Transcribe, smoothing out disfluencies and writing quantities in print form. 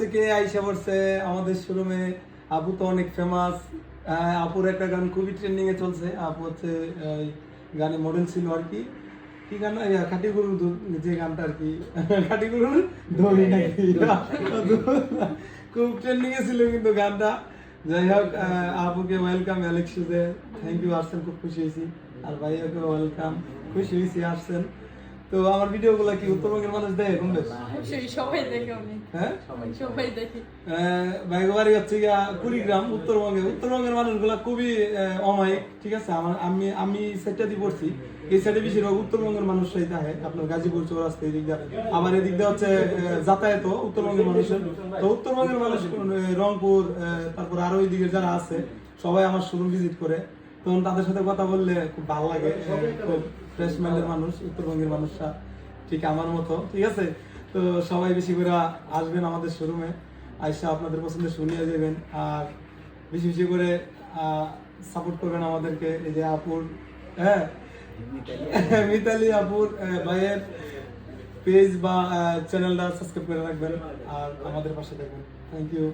থেকে আইসা পড়ছে আমাদের শোরুমে। আপু তো অনেক ফেমাস। আপুর একটা গান খুবই ট্রেন্ডিং এ চলছে। আপু হচ্ছে গানে মডেল ছিল আর কি। কি গান? খাটি গরুর দুধ, যে গানটা আর কি। খাটি গরুর দই নাকি, খুব ট্রেন্ডিং এ ছিল কিন্তু গানটা। যাই হোক, আপুকে ওয়েলকাম অ্যালেক্স শুজে, থ্যাংক ইউ আসছেন, খুব খুশি হয়েছি। আর ভাইয়াকে ওয়েলকাম, খুশি হয়েছি আসছেন। তো আমার ভিডিওগুলো কি উত্তরবঙ্গের মানুষ দেখে কম বেশ? সবাই দেখে অনেক। হ্যাঁ, সবাই দেখে। বাইকবাড়ি হচ্ছে গিয়া কুড়িগ্রাম, উত্তরবঙ্গের মানুষগুলা খুবই অমায়িক। ঠিক আছে, আমি সেটটা দিয়ে পড়ছি, এই সাইডে বেশিরভাগ উত্তরবঙ্গের মানুষরাই থাকে। আপনার গাজীপুর চৌরাস্তা এদিক দিয়ে, আবার এদিক দিয়ে হচ্ছে যাতায়াত উত্তরবঙ্গের মানুষের। তো উত্তরবঙ্গের মানুষ রংপুর, তারপর আরো ওই দিকে যারা আছে সবাই আমার শোরুম ভিজিট করে। তখন তাদের সাথে কথা বললে খুব ভালো লাগে। খুব ফ্রেশ মাইন্ডের মানুষ উত্তরবঙ্গের মানুষরা, ঠিক আমার মতো। ঠিক আছে, তো সবাই বেশি করে আসবেন আমাদের শোরুমে, আইসা আপনাদের পছন্দের শুনিয়ে যাবেন। আর বেশি বেশি করে সাপোর্ট করবেন আমাদেরকে। এই যে আপুর, হ্যাঁ, মিতালি আপুর ভাইয়ের পেজ বা চ্যানেলটা সাবস্ক্রাইব করে রাখবেন আর আমাদের পাশে থাকবেন। Thank you.